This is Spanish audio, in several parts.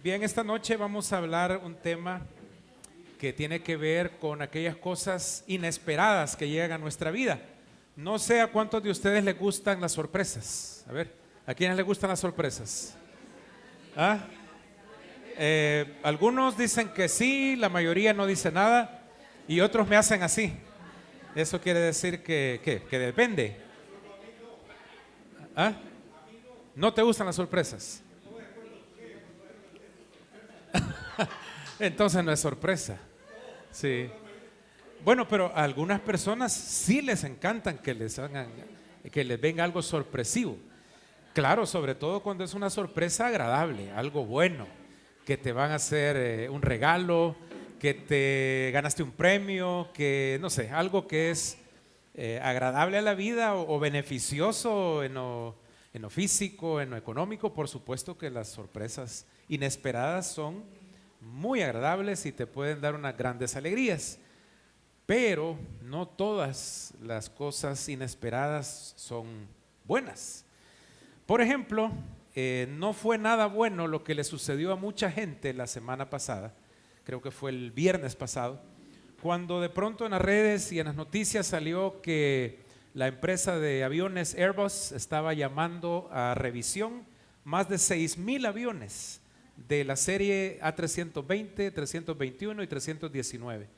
Bien, esta noche vamos a hablar un tema que tiene que ver con aquellas cosas inesperadas que llegan a nuestra vida. No sé a cuántos de ustedes les gustan las sorpresas. A ver, ¿a quiénes les gustan las sorpresas? ¿Ah? Algunos dicen que sí, la mayoría no dice nada y otros me hacen así. Eso quiere decir que depende. ¿Ah? ¿No te gustan las sorpresas? Entonces no es sorpresa. Sí. Bueno, pero a algunas personas sí les encantan que les venga algo sorpresivo. Claro, sobre todo cuando es una sorpresa agradable, algo bueno, que te van a hacer un regalo, que te ganaste un premio, que no sé, algo que es agradable a la vida o beneficioso en lo físico, en lo económico. Por supuesto que las sorpresas inesperadas son muy agradables y te pueden dar unas grandes alegrías, pero no todas las cosas inesperadas son buenas. Por ejemplo, no fue nada bueno lo que le sucedió a mucha gente la semana pasada, creo que fue el viernes pasado, cuando de pronto en las redes y en las noticias salió que la empresa de aviones Airbus estaba llamando a revisión más de 6,000 aviones de la serie A320, 321 y 319.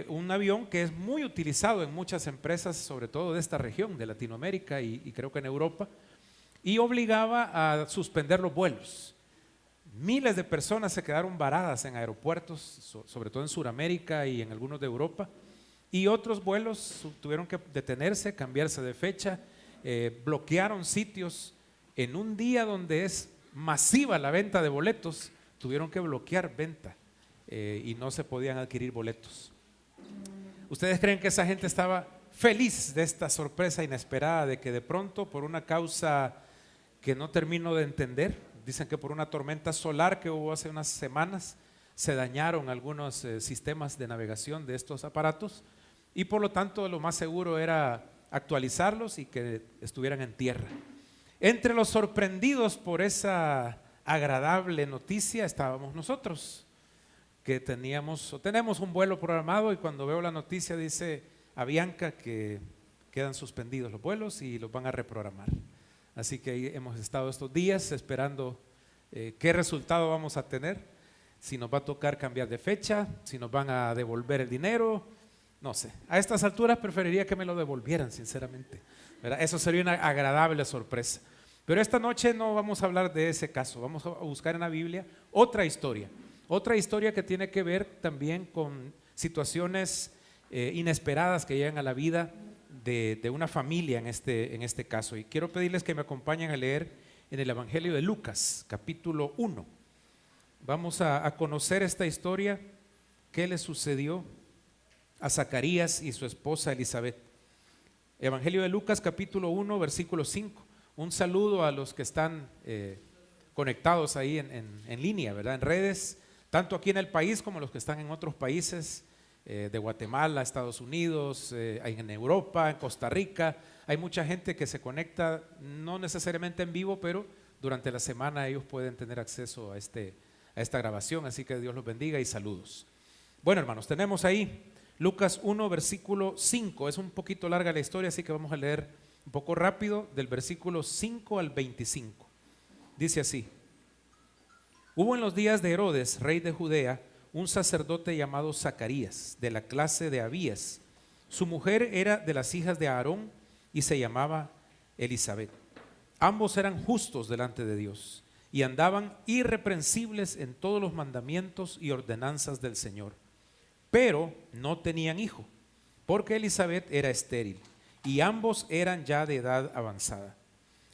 Un avión que es muy utilizado en muchas empresas, sobre todo de esta región, de Latinoamérica y creo que en Europa, y obligaba a suspender los vuelos. Miles de personas se quedaron varadas en aeropuertos, sobre todo en Sudamérica y en algunos de Europa, y otros vuelos tuvieron que detenerse, cambiarse de fecha, bloquearon sitios en un día donde es masiva la venta de boletos, tuvieron que bloquear venta y no se podían adquirir boletos. ¿Ustedes creen que esa gente estaba feliz de esta sorpresa inesperada de que de pronto por una causa que no termino de entender, dicen que por una tormenta solar que hubo hace unas semanas, se dañaron algunos sistemas de navegación de estos aparatos y por lo tanto lo más seguro era actualizarlos y que estuvieran en tierra? Entre los sorprendidos por esa agradable noticia estábamos nosotros, que tenemos un vuelo programado y cuando veo la noticia dice Avianca que quedan suspendidos los vuelos y los van a reprogramar. Así que hemos estado estos días esperando qué resultado vamos a tener, si nos va a tocar cambiar de fecha, si nos van a devolver el dinero, no sé. A estas alturas preferiría que me lo devolvieran, sinceramente, ¿verdad? Eso sería una agradable sorpresa. Pero esta noche no vamos a hablar de ese caso, vamos a buscar en la Biblia otra historia que tiene que ver también con situaciones inesperadas que llegan a la vida de una familia en este caso. Y quiero pedirles que me acompañen a leer en el Evangelio de Lucas, capítulo 1. Vamos a conocer esta historia, qué le sucedió a Zacarías y su esposa Elizabeth. Evangelio de Lucas, capítulo 1, versículo 5. Un saludo a los que están conectados ahí en línea, ¿verdad? En redes, tanto aquí en el país como los que están en otros países, de Guatemala, Estados Unidos, en Europa, en Costa Rica. Hay mucha gente que se conecta, no necesariamente en vivo, pero durante la semana ellos pueden tener acceso a esta grabación, así que Dios los bendiga y saludos. Bueno, hermanos, tenemos ahí Lucas 1, versículo 5. Es un poquito larga la historia, así que vamos a leer un poco rápido del versículo 5 al 25. Dice así: Hubo en los días de Herodes, rey de Judea, un sacerdote llamado Zacarías, de la clase de Abías. Su mujer era de las hijas de Aarón y se llamaba Elizabeth. Ambos eran justos delante de Dios y andaban irreprensibles en todos los mandamientos y ordenanzas del Señor. Pero no tenían hijo, porque Elizabeth era estéril y ambos eran ya de edad avanzada.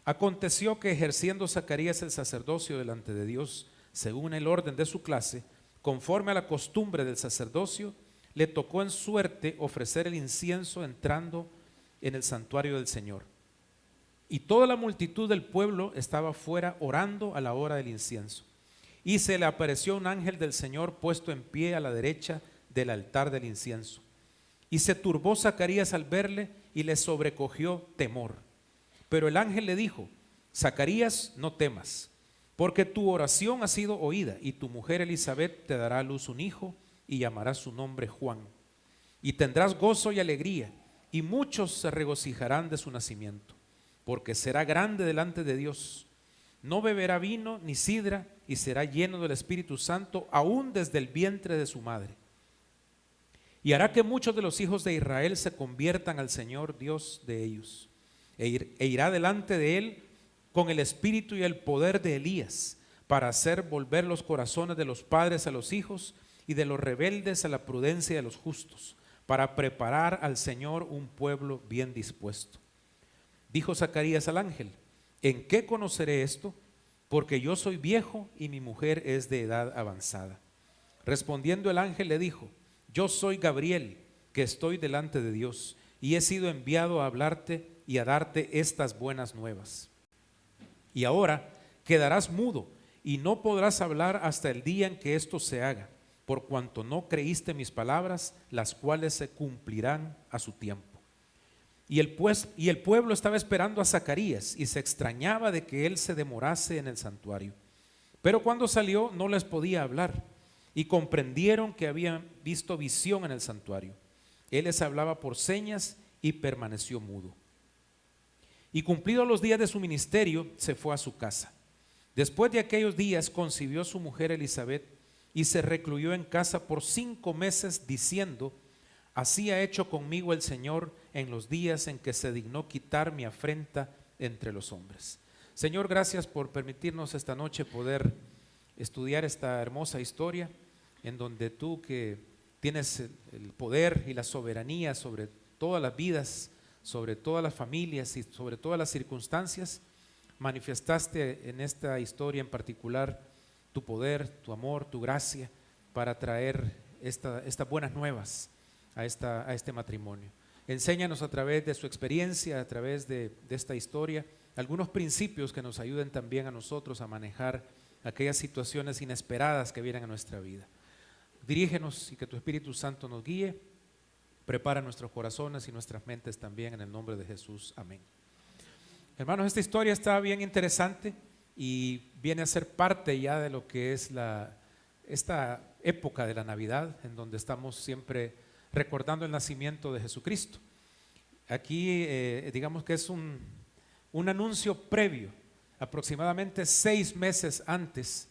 Aconteció que ejerciendo Zacarías el sacerdocio delante de Dios, según el orden de su clase, conforme a la costumbre del sacerdocio, le tocó en suerte ofrecer el incienso entrando en el santuario del Señor. Y toda la multitud del pueblo estaba fuera orando a la hora del incienso. Y se le apareció un ángel del Señor puesto en pie a la derecha del altar del incienso. Y se turbó Zacarías al verle y le sobrecogió temor. Pero el ángel le dijo: Zacarías, no temas, porque tu oración ha sido oída, y tu mujer Elizabeth te dará a luz un hijo, y llamarás su nombre Juan. Y tendrás gozo y alegría, y muchos se regocijarán de su nacimiento, porque será grande delante de Dios. No beberá vino ni sidra, y será lleno del Espíritu Santo, aún desde el vientre de su madre. Y hará que muchos de los hijos de Israel se conviertan al Señor Dios de ellos, e irá delante de él con el espíritu y el poder de Elías, para hacer volver los corazones de los padres a los hijos, y de los rebeldes a la prudencia de los justos, para preparar al Señor un pueblo bien dispuesto. Dijo Zacarías al ángel: ¿en qué conoceré esto? Porque yo soy viejo y mi mujer es de edad avanzada. Respondiendo el ángel le dijo: yo soy Gabriel, que estoy delante de Dios, y he sido enviado a hablarte y a darte estas buenas nuevas. Y ahora quedarás mudo y no podrás hablar hasta el día en que esto se haga, por cuanto no creíste mis palabras, las cuales se cumplirán a su tiempo. Y el pueblo estaba esperando a Zacarías, y se extrañaba de que él se demorase en el santuario. Pero cuando salió no les podía hablar, y comprendieron que habían visto visión en el santuario. Él les hablaba por señas y permaneció mudo. Y cumplidos los días de su ministerio, se fue a su casa. Después de aquellos días concibió su mujer Elizabeth, y se recluyó en casa por 5 meses, diciendo: así ha hecho conmigo el Señor en los días en que se dignó quitar mi afrenta entre los hombres. Señor, gracias por permitirnos esta noche poder estudiar esta hermosa historia, en donde tú, que tienes el poder y la soberanía sobre todas las vidas, sobre todas las familias y sobre todas las circunstancias, manifestaste en esta historia en particular tu poder, tu amor, tu gracia, para traer estas buenas nuevas a este matrimonio. Enséñanos a través de su experiencia, a través de esta historia, algunos principios que nos ayuden también a nosotros a manejar aquellas situaciones inesperadas que vienen a nuestra vida. Dirígenos y que tu Espíritu Santo nos guíe. Prepara nuestros corazones y nuestras mentes también, en el nombre de Jesús. Amén. Hermanos, esta historia está bien interesante y viene a ser parte ya de lo que es esta época de la Navidad, en donde estamos siempre recordando el nacimiento de Jesucristo. Aquí digamos que es un anuncio previo, aproximadamente 6 meses antes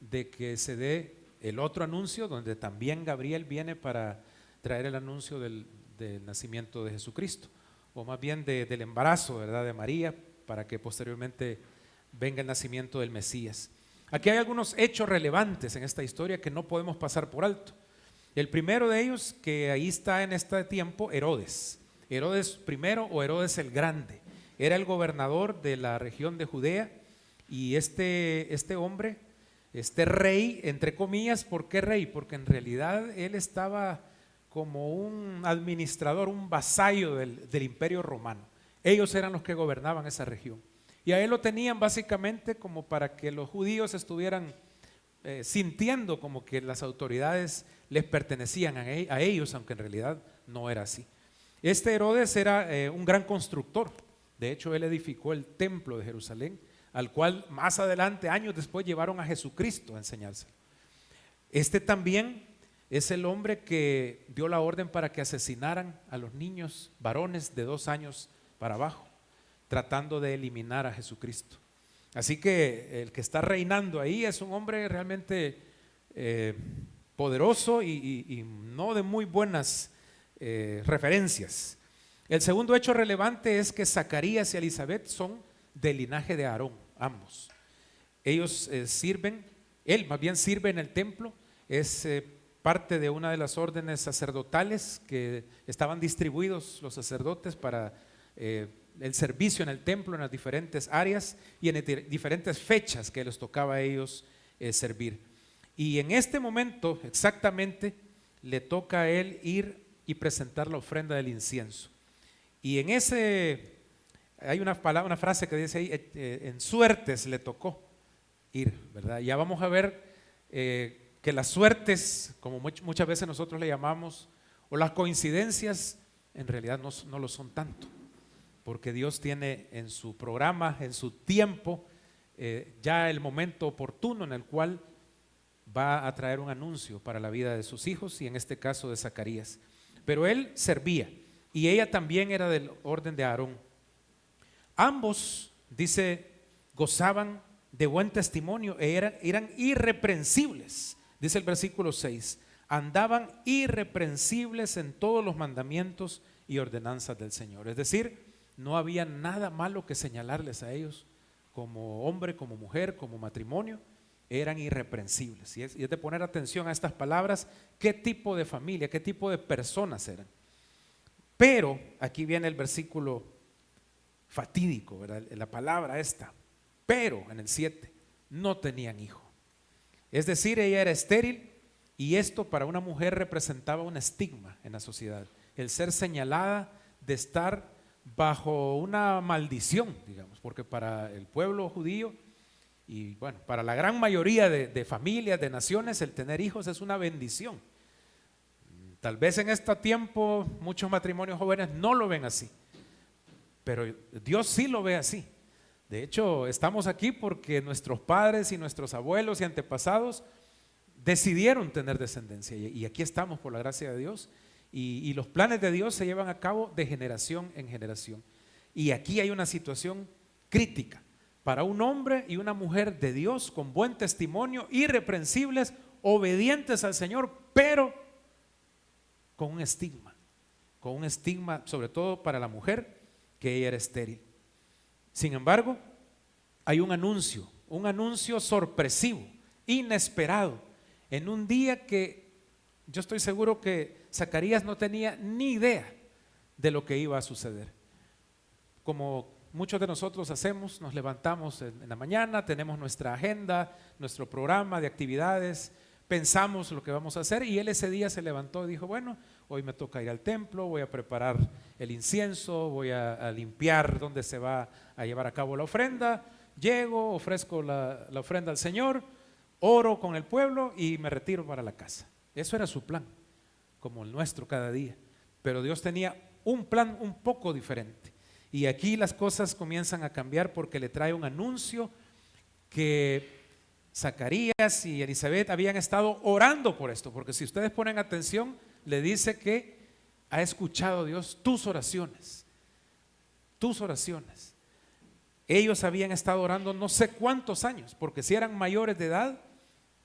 de que se dé el otro anuncio, donde también Gabriel viene para traer el anuncio del nacimiento de Jesucristo, o más bien del embarazo, ¿verdad?, de María, para que posteriormente venga el nacimiento del Mesías. Aquí hay algunos hechos relevantes en esta historia que no podemos pasar por alto. El primero de ellos, que ahí está en este tiempo, Herodes primero, o Herodes el Grande, era el gobernador de la región de Judea, y este hombre, este rey, entre comillas, ¿por qué rey? Porque en realidad él estaba como un administrador, un vasallo del imperio romano. Ellos eran los que gobernaban esa región, y a él lo tenían básicamente como para que los judíos estuvieran sintiendo como que las autoridades les pertenecían a ellos, aunque en realidad no era así. Este Herodes era un gran constructor. De hecho, él edificó el templo de Jerusalén, al cual más adelante, años después, llevaron a Jesucristo a enseñárselo. Este también es el hombre que dio la orden para que asesinaran a los niños varones de 2 años para abajo, tratando de eliminar a Jesucristo. Así que el que está reinando ahí es un hombre realmente poderoso y no de muy buenas referencias. El segundo hecho relevante es que Zacarías y Elizabeth son del linaje de Aarón, ambos. Ellos él más bien sirve en el templo, es parte de una de las órdenes sacerdotales que estaban distribuidos los sacerdotes para el servicio en el templo en las diferentes áreas y en diferentes fechas que les tocaba a ellos servir. Y en este momento exactamente le toca a él ir y presentar la ofrenda del incienso. Y en hay una frase que dice ahí, en suertes le tocó ir, ¿verdad? Ya vamos a ver que las suertes, como muchas veces nosotros le llamamos, o las coincidencias, en realidad no lo son tanto, porque Dios tiene en su programa, en su tiempo, ya el momento oportuno en el cual va a traer un anuncio para la vida de sus hijos y en este caso de Zacarías. Pero él servía y ella también era del orden de Aarón. Ambos, dice, gozaban de buen testimonio e eran irreprensibles. Dice el versículo 6, andaban irreprensibles en todos los mandamientos y ordenanzas del Señor. Es decir, no había nada malo que señalarles a ellos como hombre, como mujer, como matrimonio. Eran irreprensibles. Y es de poner atención a estas palabras, qué tipo de familia, qué tipo de personas eran. Pero aquí viene el versículo fatídico, ¿verdad? La palabra esta, pero en el 7, no tenían hijo. Es decir, ella era estéril y esto para una mujer representaba un estigma en la sociedad, el ser señalada de estar bajo una maldición, digamos, porque para el pueblo judío y bueno, para la gran mayoría de familias, de naciones, el tener hijos es una bendición. Tal vez en este tiempo muchos matrimonios jóvenes no lo ven así, pero Dios sí lo ve así. De hecho, estamos aquí porque nuestros padres y nuestros abuelos y antepasados decidieron tener descendencia y aquí estamos por la gracia de Dios y los planes de Dios se llevan a cabo de generación en generación. Y aquí hay una situación crítica para un hombre y una mujer de Dios con buen testimonio, irreprensibles, obedientes al Señor, pero con un estigma sobre todo para la mujer, que ella era estéril. Sin embargo, hay un anuncio sorpresivo, inesperado, en un día que yo estoy seguro que Zacarías no tenía ni idea de lo que iba a suceder. Como muchos de nosotros hacemos, nos levantamos en la mañana, tenemos nuestra agenda, nuestro programa de actividades, pensamos lo que vamos a hacer y él ese día se levantó y dijo, bueno, hoy me toca ir al templo, voy a preparar el incienso, voy a limpiar donde se va a llevar a cabo la ofrenda, llego, ofrezco la ofrenda al Señor, oro con el pueblo y me retiro para la casa. Eso era su plan, como el nuestro cada día, pero Dios tenía un plan un poco diferente. Y aquí las cosas comienzan a cambiar porque le trae un anuncio que Zacarías y Elizabeth habían estado orando por esto, porque si ustedes ponen atención, le dice que ha escuchado Dios tus oraciones, tus oraciones. Ellos habían estado orando no sé cuántos años, porque si eran mayores de edad,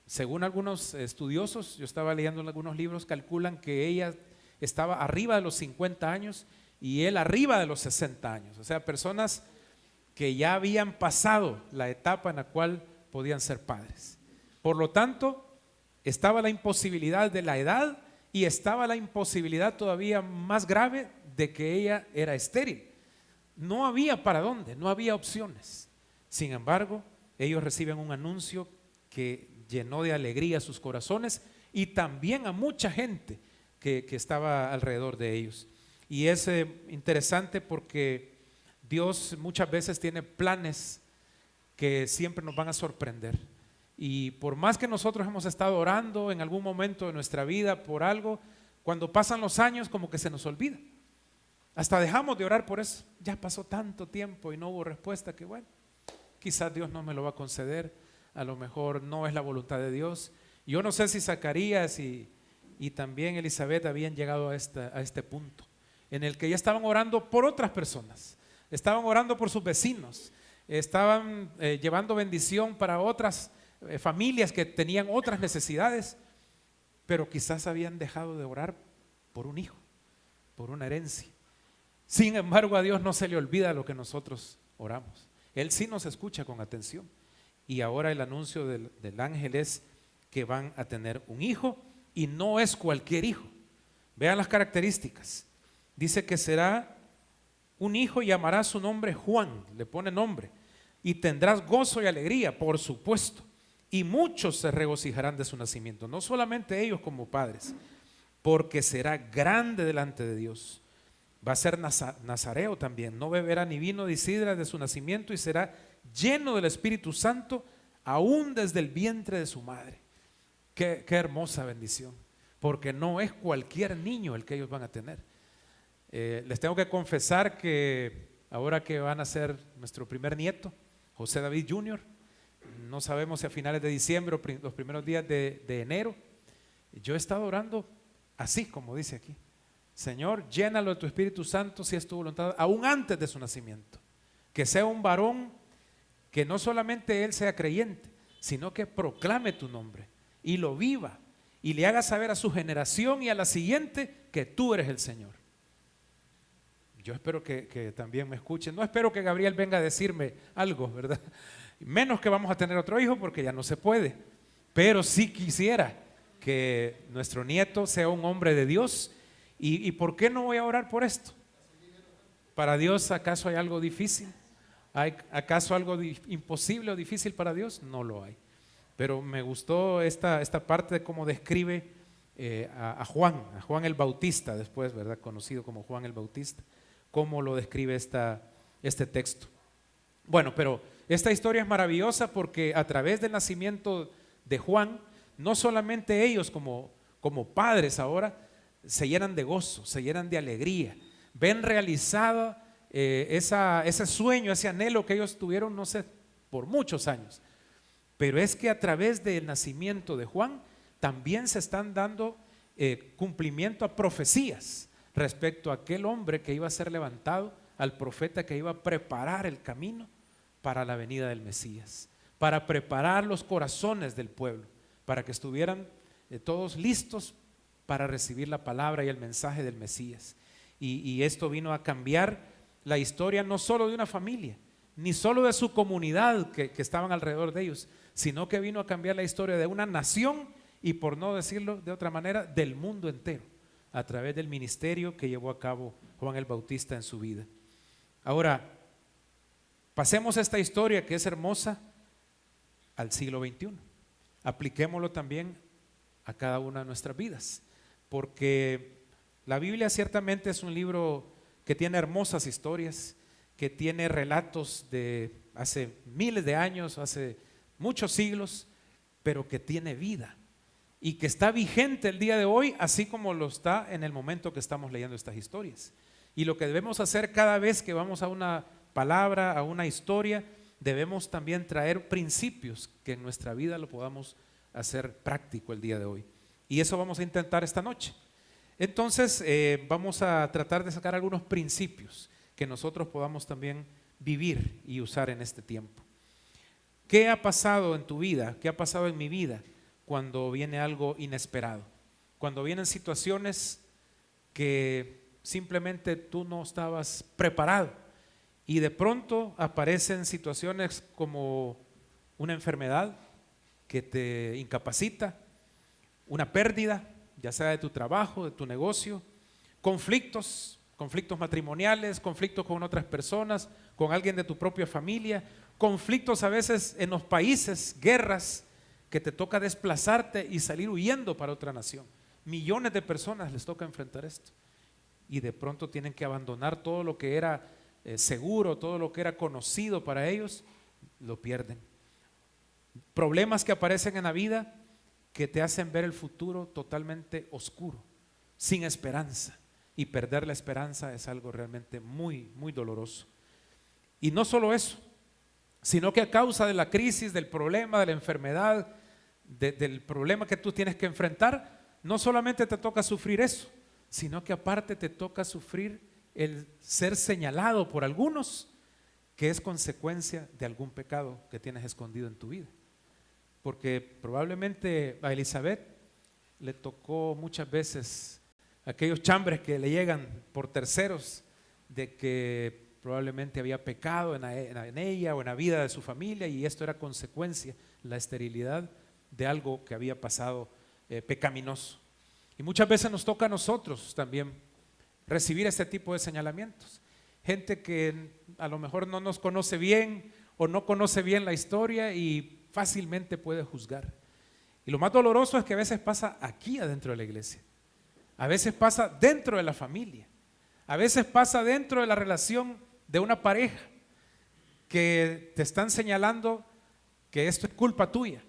según algunos estudiosos, yo estaba leyendo en algunos libros, calculan que ella estaba arriba de los 50 años y él arriba de los 60 años, o sea, personas que ya habían pasado la etapa en la cual podían ser padres. Por lo tanto, estaba la imposibilidad de la edad y estaba la imposibilidad todavía más grave de que ella era estéril. No había para dónde, no había opciones. Sin embargo, ellos reciben un anuncio que llenó de alegría sus corazones y también a mucha gente que estaba alrededor de ellos. Y es interesante porque Dios muchas veces tiene planes que siempre nos van a sorprender. Y por más que nosotros hemos estado orando en algún momento de nuestra vida por algo, cuando pasan los años como que se nos olvida. Hasta dejamos de orar por eso. Ya pasó tanto tiempo y no hubo respuesta que bueno, quizás Dios no me lo va a conceder, a lo mejor no es la voluntad de Dios. Yo no sé si Zacarías y también Elizabeth habían llegado a este punto en el que ya estaban orando por otras personas, estaban orando por sus vecinos, estaban llevando bendición para otras familias que tenían otras necesidades, pero quizás habían dejado de orar por un hijo, por una herencia. Sin embargo, a Dios no se le olvida lo que nosotros oramos. Él sí nos escucha con atención. Y ahora el anuncio del ángel es que van a tener un hijo y no es cualquier hijo. Vean las características. Dice que será un hijo y llamará su nombre Juan, le pone nombre, y tendrás gozo y alegría, por supuesto, y muchos se regocijarán de su nacimiento, no solamente ellos como padres, porque será grande delante de Dios. Va a ser nazareo también, no beberá ni vino ni sidra de su nacimiento y será lleno del Espíritu Santo aún desde el vientre de su madre. Qué hermosa bendición, porque no es cualquier niño el que ellos van a tener. Les tengo que confesar que ahora que van a ser nuestro primer nieto, José David Jr., no sabemos si a finales de diciembre o los primeros días de enero. Yo he estado orando así como dice aquí: Señor, llénalo de tu Espíritu Santo si es tu voluntad, aún antes de su nacimiento. Que sea un varón que no solamente él sea creyente, sino que proclame tu nombre y lo viva y le haga saber a su generación y a la siguiente que tú eres el Señor. Yo espero que también me escuchen. No espero que Gabriel venga a decirme algo, ¿verdad? Menos que vamos a tener otro hijo porque ya no se puede. Pero sí quisiera que nuestro nieto sea un hombre de Dios. ¿Y por qué no voy a orar por esto? ¿Para Dios acaso hay algo difícil? ¿Hay acaso algo imposible o difícil para Dios? No lo hay. Pero me gustó esta parte de cómo describe a Juan el Bautista, después, ¿verdad? Conocido como Juan el Bautista, cómo lo describe este texto. Bueno, pero esta historia es maravillosa porque a través del nacimiento de Juan, no solamente ellos como padres ahora se llenan de gozo, se llenan de alegría, ven realizado ese sueño, ese anhelo que ellos tuvieron, no sé, por muchos años. Pero es que a través del nacimiento de Juan también se están dando cumplimiento a profecías respecto a aquel hombre que iba a ser levantado, al profeta que iba a preparar el camino para la venida del Mesías, para preparar los corazones del pueblo, para que estuvieran todos listos para recibir la palabra y el mensaje del Mesías. Y esto vino a cambiar la historia no solo de una familia, ni solo de su comunidad que estaban alrededor de ellos, sino que vino a cambiar la historia de una nación y, por no decirlo de otra manera, del mundo entero, a través del ministerio que llevó a cabo Juan el Bautista en su vida. Ahora, pasemos esta historia que es hermosa al siglo XXI. Apliquémoslo también a cada una de nuestras vidas, porque la Biblia ciertamente es un libro que tiene hermosas historias, que tiene relatos de hace miles de años, hace muchos siglos, pero que tiene vida y que está vigente el día de hoy, así como lo está en el momento que estamos leyendo estas historias. Y lo que debemos hacer cada vez que vamos a una palabra, a una historia, debemos también traer principios que en nuestra vida lo podamos hacer práctico el día de hoy. Y eso vamos a intentar esta noche. Entonces vamos a tratar de sacar algunos principios que nosotros podamos también vivir y usar en este tiempo. ¿Qué ha pasado en tu vida? ¿Qué ha pasado en mi vida cuando viene algo inesperado? Cuando vienen situaciones que simplemente tú no estabas preparado y de pronto aparecen situaciones como una enfermedad que te incapacita, una pérdida, ya sea de tu trabajo, de tu negocio, conflictos matrimoniales, conflictos con otras personas, con alguien de tu propia familia, conflictos a veces en los países, guerras, que te toca desplazarte y salir huyendo para otra nación. Millones de personas les toca enfrentar esto y de pronto tienen que abandonar todo lo que era seguro, todo lo que era conocido para ellos, lo pierden. Problemas que aparecen en la vida que te hacen ver el futuro totalmente oscuro, sin esperanza, y perder la esperanza es algo realmente muy, muy doloroso. Y no solo eso, sino que a causa de la crisis, del problema, de la enfermedad, del problema que tú tienes que enfrentar, no solamente te toca sufrir eso, sino que aparte te toca sufrir el ser señalado por algunos, que es consecuencia de algún pecado que tienes escondido en tu vida. Porque probablemente a Elizabeth le tocó muchas veces aquellos chambres que le llegan por terceros de que probablemente había pecado en ella o en la vida de su familia, y esto era consecuencia, la esterilidad de algo que había pasado pecaminoso. Y muchas veces nos toca a nosotros también recibir este tipo de señalamientos. Gente que a lo mejor no nos conoce bien o no conoce bien la historia y fácilmente puede juzgar. Y lo más doloroso es que a veces pasa aquí adentro de la iglesia, a veces pasa dentro de la familia, a veces pasa dentro de la relación de una pareja, que te están señalando que esto es culpa tuya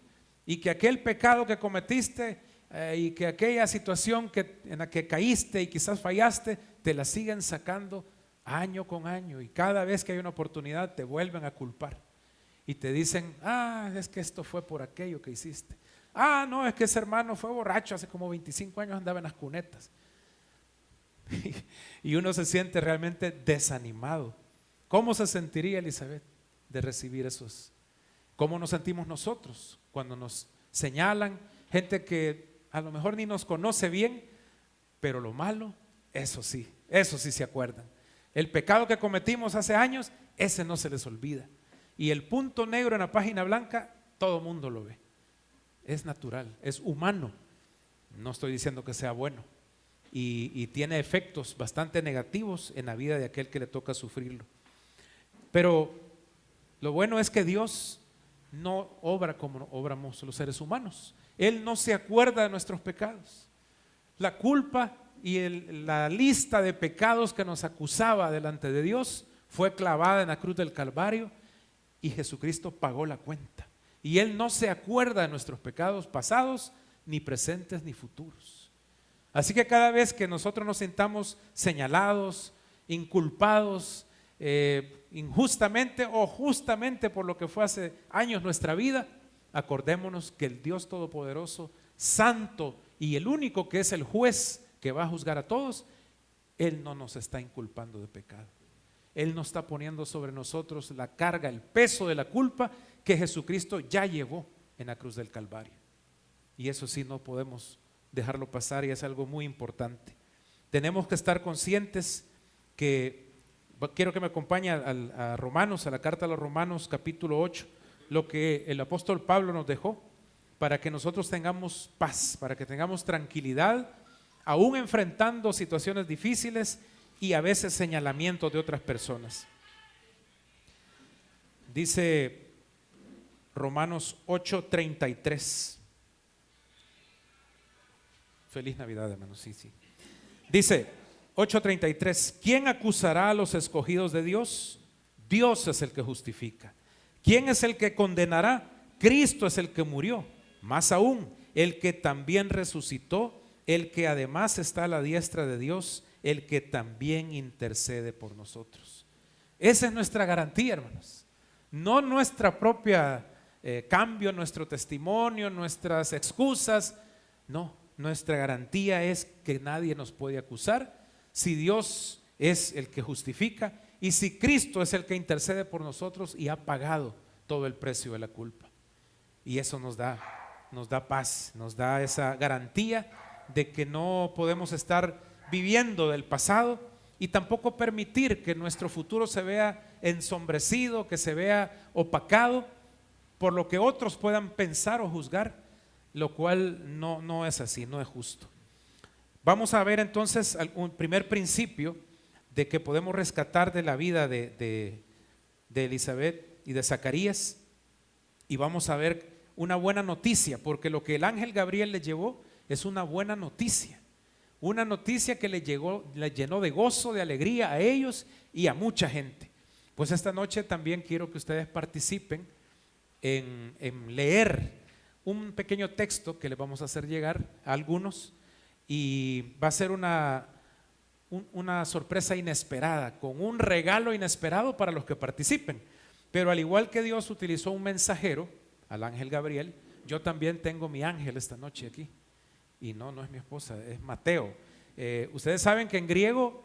y que aquel pecado que cometiste y que aquella situación en la que caíste y quizás fallaste, te la siguen sacando año con año, y cada vez que hay una oportunidad te vuelven a culpar. y te dicen, es que esto fue por aquello que hiciste. No, es que ese hermano fue borracho, hace como 25 años andaba en las cunetas. Y uno se siente realmente desanimado. ¿Cómo se sentiría Elizabeth de recibir esos? ¿Cómo nos sentimos nosotros cuando nos señalan gente que a lo mejor ni nos conoce bien, pero lo malo, eso sí se acuerdan? El pecado que cometimos hace años, ese no se les olvida. Y el punto negro en la página blanca, todo mundo lo ve. Es natural, es humano. No estoy diciendo que sea bueno. Y tiene efectos bastante negativos en la vida de aquel que le toca sufrirlo. Pero lo bueno es que Dios no obra como obramos los seres humanos. Él no se acuerda de nuestros pecados. La culpa y la lista de pecados que nos acusaba delante de Dios fue clavada en la cruz del Calvario y Jesucristo pagó la cuenta. Y Él no se acuerda de nuestros pecados pasados, ni presentes, ni futuros. Así que cada vez que nosotros nos sintamos señalados, inculpados, injustamente o justamente por lo que fue hace años nuestra vida, acordémonos que el Dios Todopoderoso, Santo y el único que es el juez que va a juzgar a todos, Él no nos está inculpando de pecado. Él no está poniendo sobre nosotros la carga, el peso de la culpa que Jesucristo ya llevó en la cruz del Calvario. Y eso sí no podemos dejarlo pasar y es algo muy importante. Tenemos que estar conscientes que, quiero que me acompañe a Romanos, a la carta a los Romanos capítulo 8, lo que el apóstol Pablo nos dejó para que nosotros tengamos paz, para que tengamos tranquilidad, aún enfrentando situaciones difíciles y a veces señalamientos de otras personas. Dice Romanos 8:33. Feliz Navidad, hermanos. Sí. Dice 8:33, ¿quién acusará a los escogidos de Dios? Dios es el que justifica. ¿Quién es el que condenará? Cristo es el que murió, más aún, el que también resucitó, el que además está a la diestra de Dios, el que también intercede por nosotros. Esa es nuestra garantía, hermanos. No nuestra propia cambio, nuestro testimonio, nuestras excusas. No, nuestra garantía es que nadie nos puede acusar si Dios es el que justifica y si Cristo es el que intercede por nosotros y ha pagado todo el precio de la culpa. Y eso nos da paz, nos da esa garantía de que no podemos estar viviendo del pasado y tampoco permitir que nuestro futuro se vea ensombrecido, que se vea opacado por lo que otros puedan pensar o juzgar, lo cual no es así, no es justo. Vamos a ver entonces un primer principio de que podemos rescatar de la vida de Elizabeth y de Zacarías, y vamos a ver una buena noticia, porque lo que el ángel Gabriel le llevó es una buena noticia que le llenó de gozo, de alegría a ellos y a mucha gente. Pues esta noche también quiero que ustedes participen en leer un pequeño texto que les vamos a hacer llegar a algunos, y va a ser una sorpresa inesperada, con un regalo inesperado para los que participen. Pero al igual que Dios utilizó un mensajero, al ángel Gabriel, yo también tengo mi ángel esta noche aquí. Y no es mi esposa, es Mateo. Ustedes saben que en griego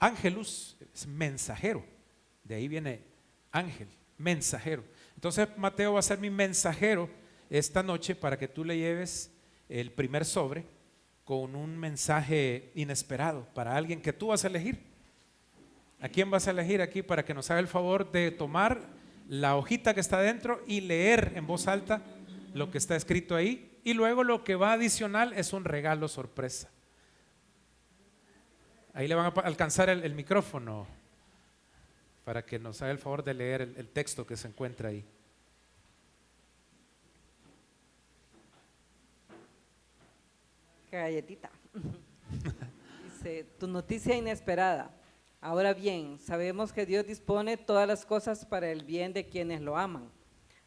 ángelus es mensajero, de ahí viene ángel, mensajero. Entonces Mateo va a ser mi mensajero esta noche para que tú le lleves el primer sobre con un mensaje inesperado para alguien que tú vas a elegir. ¿A quién vas a elegir aquí para que nos haga el favor de tomar la hojita que está dentro y leer en voz alta lo que está escrito ahí? Y luego lo que va adicional es un regalo sorpresa. Ahí le van a alcanzar el micrófono para que nos haga el favor de leer el texto que se encuentra ahí. Qué galletita. Dice, tu noticia inesperada. Ahora bien, sabemos que Dios dispone todas las cosas para el bien de quienes lo aman,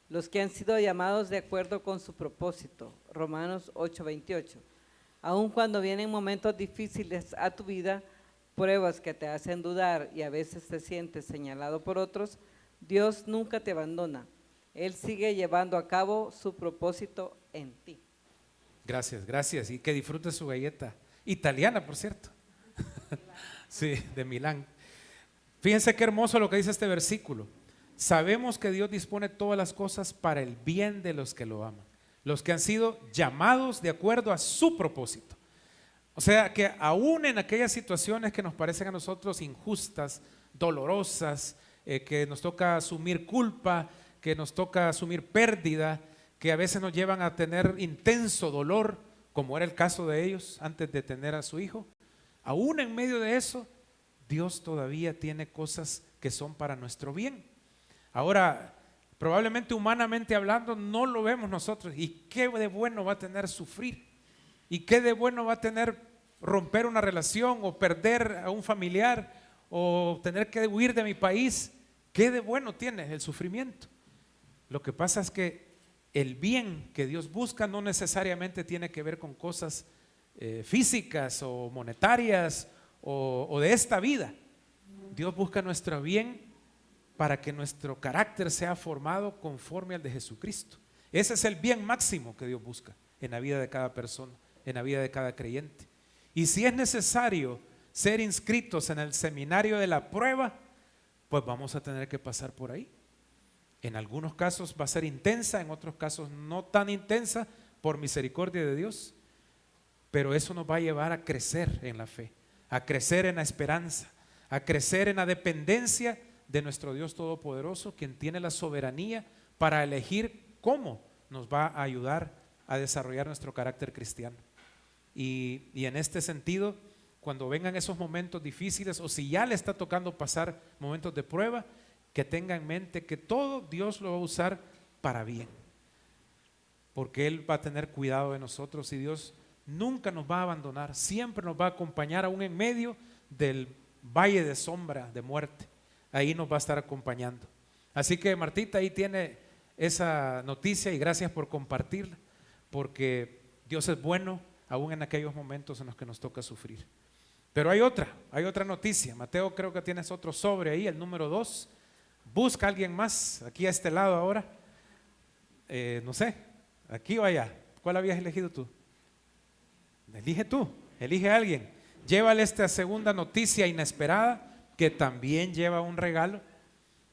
los que han sido llamados de acuerdo con su propósito. Romanos 8:28. Aun cuando vienen momentos difíciles a tu vida, pruebas que te hacen dudar y a veces te sientes señalado por otros, Dios nunca te abandona. Él sigue llevando a cabo su propósito en ti. Gracias, gracias. Y que disfrute su galleta. Italiana, por cierto. Sí, de Milán. Fíjense qué hermoso lo que dice este versículo. Sabemos que Dios dispone todas las cosas para el bien de los que lo aman, los que han sido llamados de acuerdo a su propósito. O sea que aún en aquellas situaciones que nos parecen a nosotros injustas, dolorosas, que nos toca asumir culpa, que nos toca asumir pérdida, que a veces nos llevan a tener intenso dolor, como era el caso de ellos antes de tener a su hijo, aún en medio de eso, Dios todavía tiene cosas que son para nuestro bien. Ahora, probablemente humanamente hablando, no lo vemos nosotros. ¿Y qué de bueno va a tener sufrir? ¿Y qué de bueno va a tener romper una relación o perder a un familiar o tener que huir de mi país? ¿Qué de bueno tiene el sufrimiento? Lo que pasa es que el bien que Dios busca no necesariamente tiene que ver con cosas físicas o monetarias o de esta vida. Dios busca nuestro bien para que nuestro carácter sea formado conforme al de Jesucristo. Ese es el bien máximo que Dios busca en la vida de cada persona, en la vida de cada creyente. Y si es necesario ser inscritos en el seminario de la prueba, pues vamos a tener que pasar por ahí. En algunos casos va a ser intensa, en otros casos no tan intensa, por misericordia de Dios. Pero eso nos va a llevar a crecer en la fe, a crecer en la esperanza, a crecer en la dependencia de nuestro Dios Todopoderoso, quien tiene la soberanía para elegir cómo nos va a ayudar a desarrollar nuestro carácter cristiano. Y en este sentido, cuando vengan esos momentos difíciles o si ya le está tocando pasar momentos de prueba, que tenga en mente que todo Dios lo va a usar para bien, porque Él va a tener cuidado de nosotros y Dios nunca nos va a abandonar, siempre nos va a acompañar aún en medio del valle de sombra de muerte. Ahí nos va a estar acompañando. Así que Martita, ahí tiene esa noticia y gracias por compartirla, porque Dios es bueno aún en aquellos momentos en los que nos toca sufrir. Pero hay otra noticia. Mateo, creo que tienes otro sobre ahí, el número 2. Busca a alguien más, aquí a este lado ahora. No sé, aquí o allá. ¿Cuál habías elegido tú? Elige tú, elige a alguien. Llévale esta segunda noticia inesperada, que también lleva un regalo,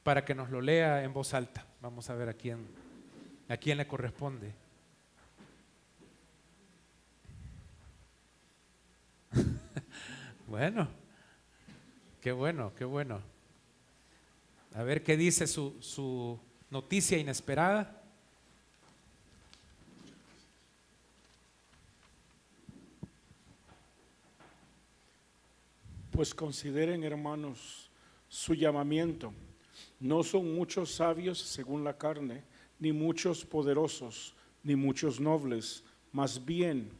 para que nos lo lea en voz alta. Vamos a ver a quién le corresponde. Bueno, qué bueno, qué bueno. A ver qué dice su noticia inesperada. Pues consideren, hermanos, su llamamiento. No son muchos sabios según la carne, ni muchos poderosos, ni muchos nobles. Más bien,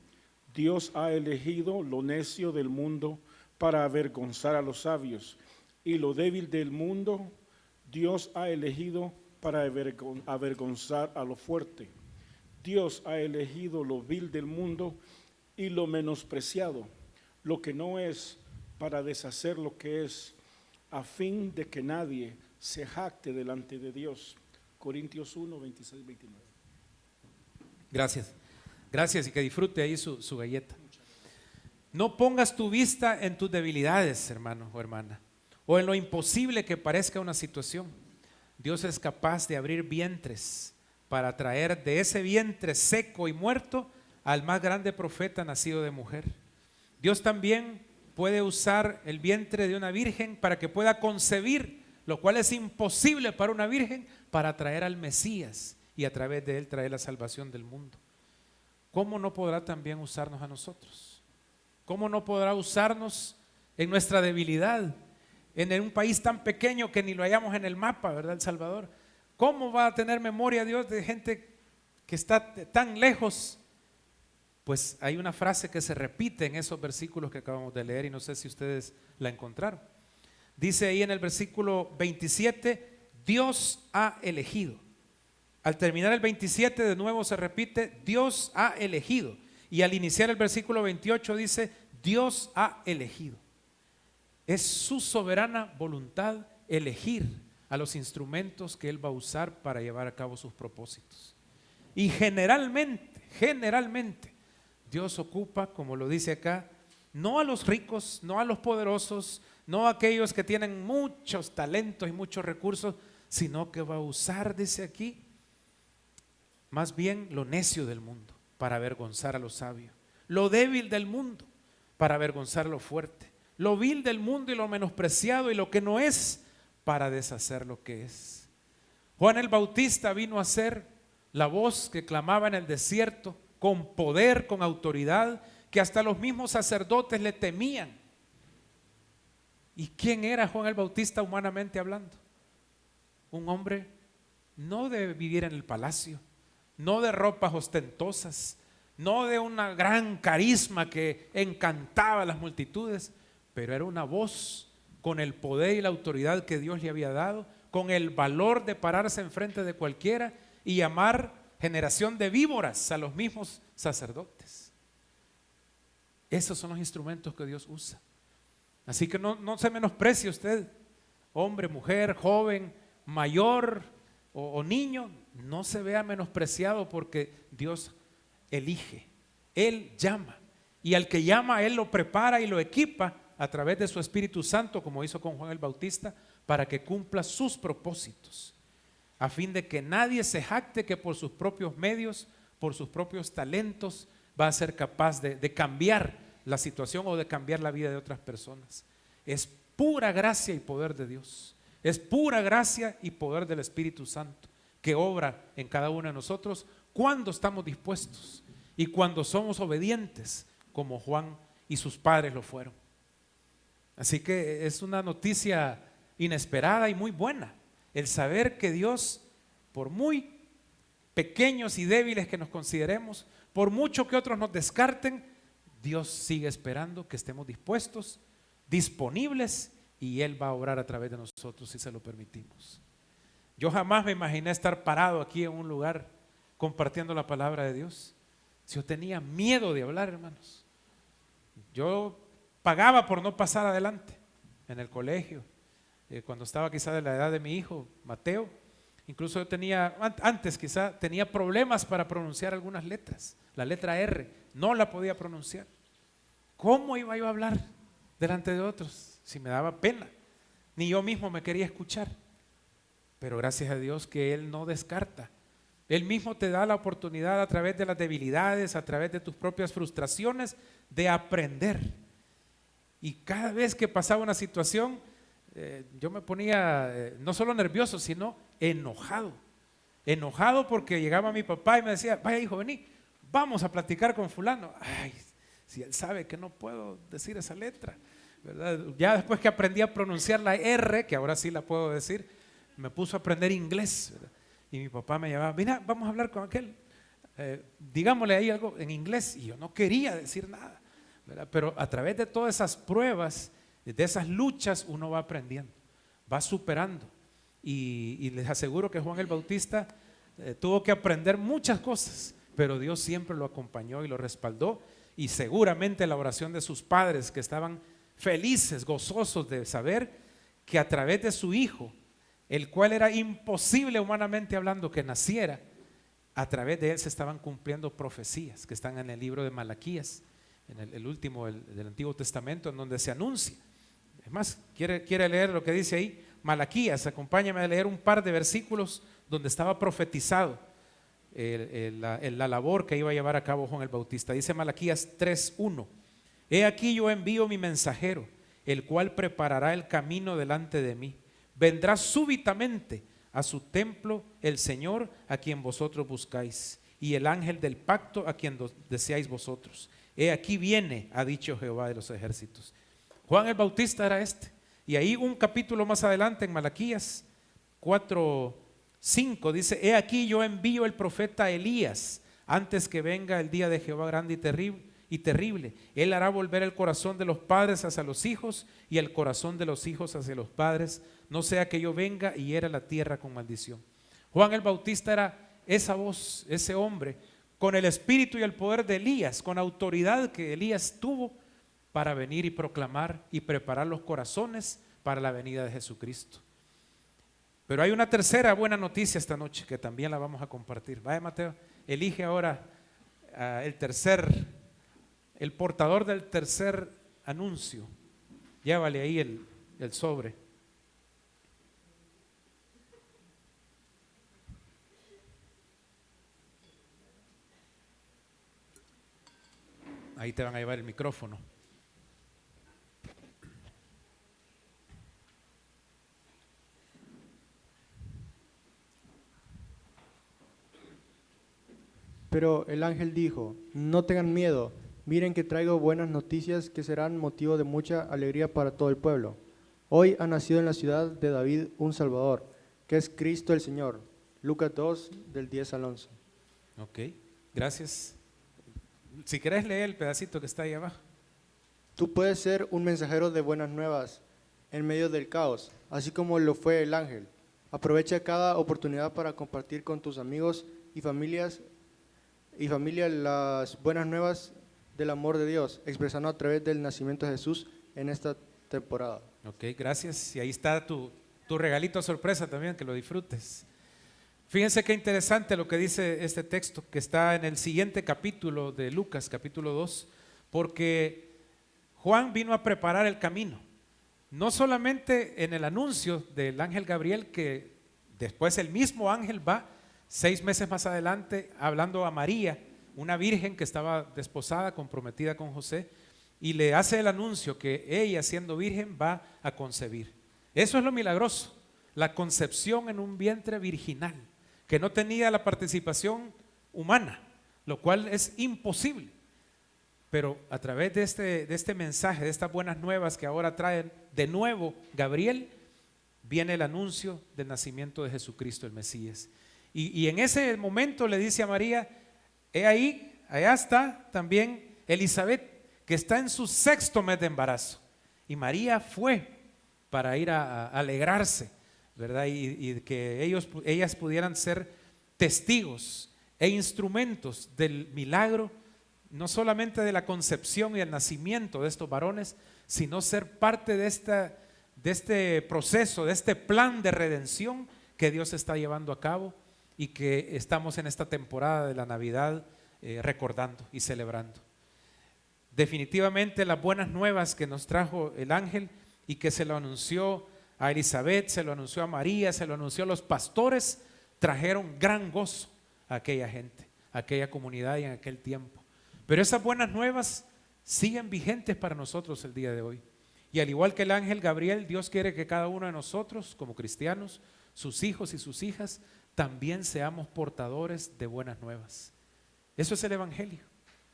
Dios ha elegido lo necio del mundo para avergonzar a los sabios, y lo débil del mundo Dios ha elegido para avergonzar a lo fuerte. Dios ha elegido lo vil del mundo y lo menospreciado, lo que no es, para deshacer lo que es, a fin de que nadie se jacte delante de Dios. Corintios 1, 26, 29. Gracias, gracias y que disfrute ahí su galleta. No pongas tu vista en tus debilidades, hermano o hermana, o en lo imposible que parezca una situación. Dios es capaz de abrir vientres para traer de ese vientre seco y muerto al más grande profeta nacido de mujer. Dios también puede usar el vientre de una virgen para que pueda concebir, lo cual es imposible para una virgen, para traer al Mesías y a través de él traer la salvación del mundo. ¿Cómo no podrá también usarnos a nosotros? ¿Cómo no podrá usarnos en nuestra debilidad? En un país tan pequeño que ni lo hallamos en el mapa, ¿verdad? El Salvador. ¿Cómo va a tener memoria Dios de gente que está tan lejos? Pues hay una frase que se repite en esos versículos que acabamos de leer y no sé si ustedes la encontraron. Dice ahí en el versículo 27, Dios ha elegido. Al terminar el 27 de nuevo se repite, Dios ha elegido. Y al iniciar el versículo 28 dice, Dios ha elegido. Es su soberana voluntad elegir a los instrumentos que Él va a usar para llevar a cabo sus propósitos. Y generalmente, Dios ocupa, como lo dice acá, no a los ricos, no a los poderosos, no a aquellos que tienen muchos talentos y muchos recursos, sino que va a usar, dice aquí, más bien lo necio del mundo para avergonzar a lo sabio, lo débil del mundo para avergonzar a lo fuerte, lo vil del mundo y lo menospreciado y lo que no es para deshacer lo que es. Juan el Bautista vino a ser la voz que clamaba en el desierto con poder, con autoridad, que hasta los mismos sacerdotes le temían. ¿Y quién era Juan el Bautista humanamente hablando? Un hombre no de vivir en el palacio, no de ropas ostentosas, no de una gran carisma que encantaba a las multitudes, pero era una voz con el poder y la autoridad que Dios le había dado, con el valor de pararse enfrente de cualquiera y llamar generación de víboras a los mismos sacerdotes. Esos son los instrumentos que Dios usa. Así que no se menosprecie usted, hombre, mujer, joven, mayor o niño, no se vea menospreciado porque Dios elige, Él llama, y al que llama Él lo prepara y lo equipa a través de su Espíritu Santo, como hizo con Juan el Bautista, para que cumpla sus propósitos, a fin de que nadie se jacte que por sus propios medios, por sus propios talentos, va a ser capaz de cambiar la situación o de cambiar la vida de otras personas. Es pura gracia y poder de Dios, es pura gracia y poder del Espíritu Santo que obra en cada uno de nosotros cuando estamos dispuestos y cuando somos obedientes, como Juan y sus padres lo fueron. Así que es una noticia inesperada y muy buena el saber que Dios, por muy pequeños y débiles que nos consideremos, por mucho que otros nos descarten, Dios sigue esperando que estemos dispuestos, disponibles, y Él va a obrar a través de nosotros si se lo permitimos. Yo jamás me imaginé estar parado aquí en un lugar compartiendo la palabra de Dios. Si yo tenía miedo de hablar, hermanos. Yo pagaba por no pasar adelante en el colegio. Cuando estaba quizá de la edad de mi hijo, Mateo, incluso yo tenía, antes quizá, tenía problemas para pronunciar algunas letras. La letra R, no la podía pronunciar. ¿Cómo iba yo a hablar delante de otros? Si me daba pena. Ni yo mismo me quería escuchar. Pero gracias a Dios que Él no descarta. Él mismo te da la oportunidad a través de las debilidades, a través de tus propias frustraciones, de aprender. Y cada vez que pasaba una situación, yo me ponía no solo nervioso, sino enojado. Enojado porque llegaba mi papá y me decía, vaya hijo, vení, vamos a platicar con fulano. Ay, si él sabe que no puedo decir esa letra, ¿verdad? Ya después que aprendí a pronunciar la R, que ahora sí la puedo decir, me puso a aprender inglés, ¿verdad? Y mi papá me llamaba, mira, vamos a hablar con aquel, digámosle ahí algo en inglés, y yo no quería decir nada, ¿verdad? Pero a través de todas esas pruebas, de esas luchas, uno va aprendiendo, va superando, y les aseguro que Juan el Bautista tuvo que aprender muchas cosas, pero Dios siempre lo acompañó y lo respaldó, y seguramente la oración de sus padres, que estaban felices, gozosos de saber que a través de su hijo, el cual era imposible humanamente hablando que naciera, a través de él se estaban cumpliendo profecías que están en el libro de Malaquías, en el último del Antiguo Testamento, en donde se anuncia. Es más, quiere leer lo que dice ahí Malaquías, acompáñame a leer un par de versículos donde estaba profetizado la labor que iba a llevar a cabo Juan el Bautista. Dice Malaquías 3:1: He aquí yo envío mi mensajero, el cual preparará el camino delante de mí. Vendrá súbitamente a su templo el Señor a quien vosotros buscáis, y el ángel del pacto a quien deseáis vosotros. He aquí viene, ha dicho Jehová de los ejércitos. Juan el Bautista era este. Y ahí un capítulo más adelante en Malaquías 4:5 dice: He aquí yo envío el profeta Elías antes que venga el día de Jehová grande y terrible. Él hará volver el corazón de los padres hacia los hijos y el corazón de los hijos hacia los padres, no sea que yo venga y hiera la tierra con maldición. Juan el Bautista era esa voz, ese hombre, con el espíritu y el poder de Elías, con autoridad que Elías tuvo para venir y proclamar y preparar los corazones para la venida de Jesucristo. Pero hay una tercera buena noticia esta noche que también la vamos a compartir. Vaya, Mateo, elige ahora el portador del tercer anuncio. Llévale ahí el sobre. Ahí te van a llevar el micrófono. Pero el ángel dijo: no tengan miedo, miren que traigo buenas noticias que serán motivo de mucha alegría para todo el pueblo. Hoy ha nacido en la ciudad de David un Salvador, que es Cristo el Señor. Lucas 2, del 10 al 11. Ok, gracias. Si querés leer el pedacito que está ahí abajo. Tú puedes ser un mensajero de buenas nuevas en medio del caos, así como lo fue el ángel. Aprovecha cada oportunidad para compartir con tus amigos y familia las buenas nuevas del amor de Dios, expresando a través del nacimiento de Jesús en esta temporada. Ok, gracias. Y ahí está tu regalito sorpresa también, que lo disfrutes. Fíjense qué interesante lo que dice este texto, que está en el siguiente capítulo de Lucas, capítulo 2, porque Juan vino a preparar el camino. No solamente en el anuncio del ángel Gabriel, que después el mismo ángel va 6 meses más adelante hablando a María, una virgen que estaba desposada, comprometida con José, y le hace el anuncio que ella, siendo virgen, va a concebir. Eso es lo milagroso, la concepción en un vientre virginal, que no tenía la participación humana, lo cual es imposible. Pero a través de este mensaje, de estas buenas nuevas que ahora trae de nuevo Gabriel, viene el anuncio del nacimiento de Jesucristo, el Mesías. Y en ese momento le dice a María: he ahí, allá está también Elizabeth, que está en su 6º mes de embarazo. Y María fue para ir a alegrarse, ¿verdad? Y que ellas pudieran ser testigos e instrumentos del milagro, no solamente de la concepción y el nacimiento de estos varones, sino ser parte de este proceso, de este plan de redención que Dios está llevando a cabo y que estamos en esta temporada de la Navidad recordando y celebrando. Definitivamente las buenas nuevas que nos trajo el ángel y que se lo anunció a Elizabeth, se lo anunció a María, se lo anunció a los pastores, trajeron gran gozo a aquella gente, a aquella comunidad y en aquel tiempo. Pero esas buenas nuevas siguen vigentes para nosotros el día de hoy. Y al igual que el ángel Gabriel, Dios quiere que cada uno de nosotros, como cristianos, sus hijos y sus hijas, también seamos portadores de buenas nuevas. Eso es el evangelio,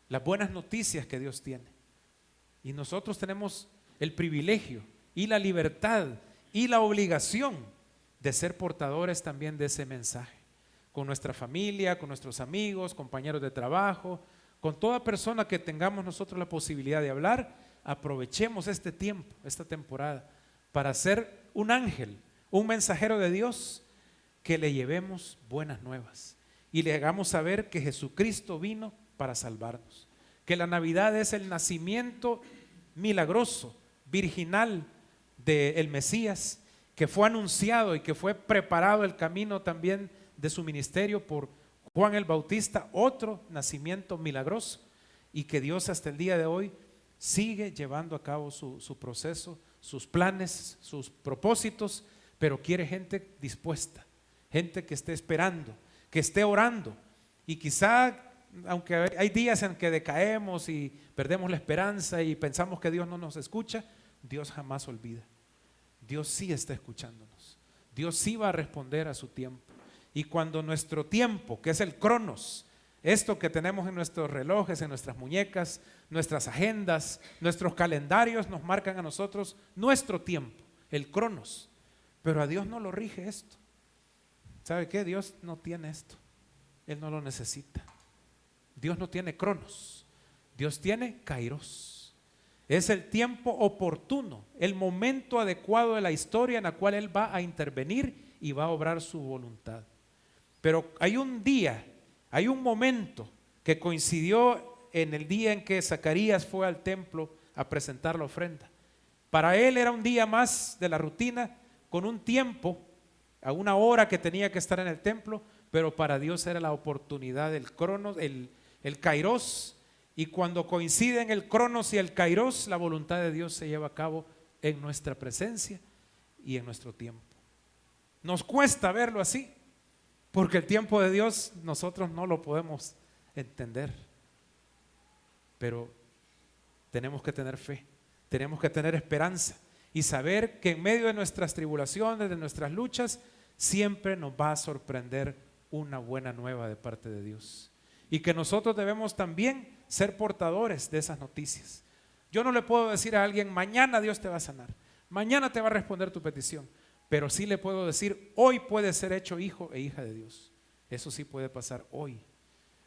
las buenas noticias que Dios tiene. Y nosotros tenemos el privilegio y la libertad y la obligación de ser portadores también de ese mensaje, con nuestra familia, con nuestros amigos, compañeros de trabajo, con toda persona que tengamos nosotros la posibilidad de hablar. Aprovechemos este tiempo, esta temporada, para ser un ángel, un mensajero de Dios, que le llevemos buenas nuevas y le hagamos saber que Jesucristo vino para salvarnos, que la Navidad es el nacimiento milagroso, virginal del Mesías, que fue anunciado y que fue preparado el camino también de su ministerio por Juan el Bautista, otro nacimiento milagroso, y que Dios hasta el día de hoy sigue llevando a cabo su proceso, sus planes, sus propósitos, pero quiere gente dispuesta, gente que esté esperando, que esté orando. Y quizá, aunque hay días en que decaemos y perdemos la esperanza y pensamos que Dios no nos escucha, Dios jamás olvida. Dios sí está escuchándonos. Dios sí va a responder a su tiempo. Y cuando nuestro tiempo, que es el cronos, esto que tenemos en nuestros relojes, en nuestras muñecas, nuestras agendas, nuestros calendarios nos marcan a nosotros nuestro tiempo, el cronos. Pero a Dios no lo rige esto. ¿Sabe qué? Dios no tiene esto. Él no lo necesita. Dios no tiene cronos. Dios tiene kairos. Es el tiempo oportuno, el momento adecuado de la historia en la cual Él va a intervenir y va a obrar su voluntad. Pero hay un día, hay un momento que coincidió en el día en que Zacarías fue al templo a presentar la ofrenda. Para él era un día más de la rutina, con un tiempo a una hora que tenía que estar en el templo, pero para Dios era la oportunidad, el cronos, el kairos, y cuando coinciden el cronos y el kairos, la voluntad de Dios se lleva a cabo en nuestra presencia y en nuestro tiempo. Nos cuesta verlo así, porque el tiempo de Dios nosotros no lo podemos entender, pero tenemos que tener fe, tenemos que tener esperanza y saber que en medio de nuestras tribulaciones, de nuestras luchas, siempre nos va a sorprender una buena nueva de parte de Dios. Y que nosotros debemos también ser portadores de esas noticias. Yo no le puedo decir a alguien, mañana Dios te va a sanar, mañana te va a responder tu petición, pero sí le puedo decir, hoy puedes ser hecho hijo e hija de Dios. Eso sí puede pasar hoy,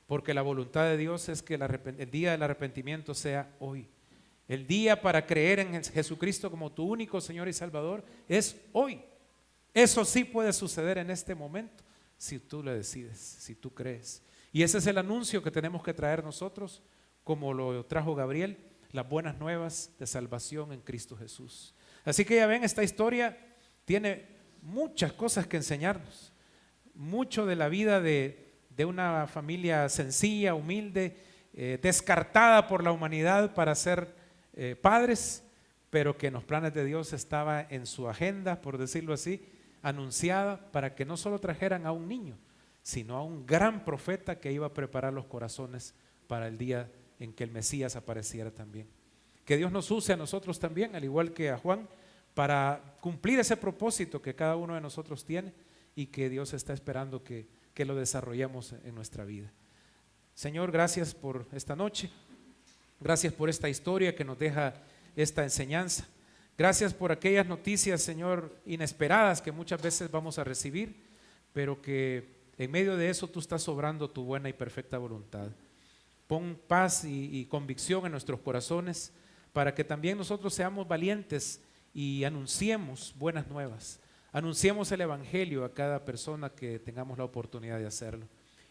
porque la voluntad de Dios es que el día del arrepentimiento sea hoy. El día para creer en Jesucristo como tu único Señor y Salvador es hoy. Eso sí puede suceder en este momento, si tú le decides, si tú crees. Y ese es el anuncio que tenemos que traer nosotros, como lo trajo Gabriel, las buenas nuevas de salvación en Cristo Jesús. Así que ya ven, esta historia tiene muchas cosas que enseñarnos, mucho de la vida de una familia sencilla, humilde, descartada por la humanidad para ser padres, pero que en los planes de Dios estaba en su agenda, por decirlo así, anunciada para que no solo trajeran a un niño, sino a un gran profeta que iba a preparar los corazones para el día en que el Mesías apareciera también. Que Dios nos use a nosotros también, al igual que a Juan, para cumplir ese propósito que cada uno de nosotros tiene y que Dios está esperando que lo desarrollemos en nuestra vida. Señor, gracias por esta noche, gracias por esta historia que nos deja esta enseñanza, gracias por aquellas noticias, Señor, inesperadas que muchas veces vamos a recibir, pero que en medio de eso tú estás obrando tu buena y perfecta voluntad. Pon paz y convicción en nuestros corazones para que también nosotros seamos valientes y anunciemos buenas nuevas, anunciemos el Evangelio a cada persona que tengamos la oportunidad de hacerlo,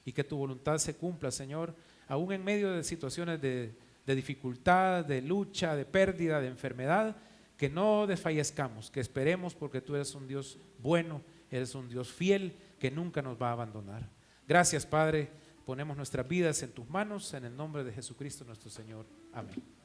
y que tu voluntad se cumpla, Señor, aún en medio de situaciones de dificultad, de lucha, de pérdida, de enfermedad, que no desfallezcamos, que esperemos, porque tú eres un Dios bueno, eres un Dios fiel que nunca nos va a abandonar. Gracias, Padre, ponemos nuestras vidas en tus manos, en el nombre de Jesucristo nuestro Señor. Amén.